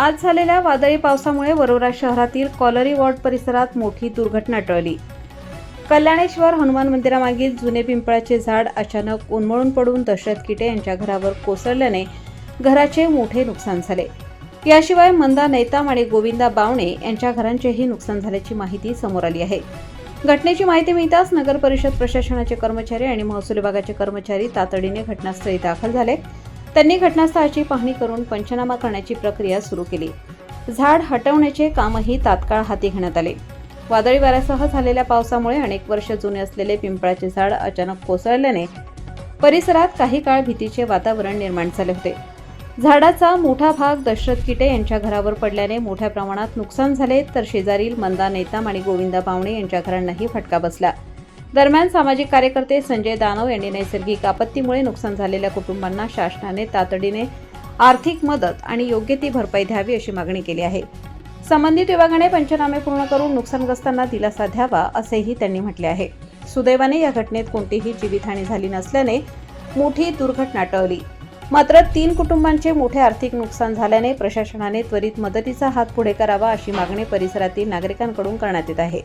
आज झालेल्या वादळी पावसामुळे वरोरा शहरातील कॉलरी वॉर्ड परिसरात मोठी दुर्घटना टळली। कल्याणेश्वर हनुमान मंदिरामागील जुने पिंपळाचे झाड अचानक उन्मळून पडून दशरथ किटे यांच्या घरावर कोसळल्याने घराचे मोठे नुकसान झाले। याशिवाय मंदा नेताम आणि गोविंदा बावणे यांच्या घरांचेही नुकसान झाल्याची माहिती समोर आली आहे। घटनेची माहिती मिळताच नगर परिषद प्रशासनाचे कर्मचारी आणि महसूल विभागाचे कर्मचारी तातडीने घटनास्थळी दाखल झाले। त्यांनी घटनास्थळाची पाहणी करून पंचनामा करण्याची प्रक्रिया सुरू केली। झाड हटवण्याचे कामही तात्काळ हाती घेण्यात आले। वादळी वाऱ्यासह झालेल्या पावसामुळे अनेक वर्ष जुने असलेले पिंपळाचे झाड अचानक कोसळल्याने परिसरात काही काळ भीतीचे वातावरण निर्माण झाले होते। झाडाचा मोठा भाग दशरथ किटे यांच्या घरावर पडल्याने मोठ्या प्रमाणात नुकसान झाले, तर शेजारील मंदा नेताम आणि गोविंदा बावणे यांच्या घरांनाही फटका बसला। दरम्यान सामाजिक कार्यकर्ते संजय दानव यांनी नैसर्गिक आपत्तीमुळे नुकसान झालेल्या कुटुंबांना शासनाने तातडीने आर्थिक मदत आणि योग्य ती भरपाई द्यावी अशी मागणी केली आहे। संबंधित विभागाने पंचनामे पूर्ण करून नुकसानग्रस्तांना दिलासा द्यावा असेही त्यांनी म्हटले आहे। सुदैवाने या घटनेत कोणतीही जीवितहानी झाली नसल्याने मोठी दुर्घटना टळली। मात्र 3 कुटुंबांचे मोठे आर्थिक नुकसान झाल्याने प्रशासनाने त्वरित मदतीचा हात पुढे करावा अशी मागणी परिसरातील नागरिकांकडून करण्यात येत आहे।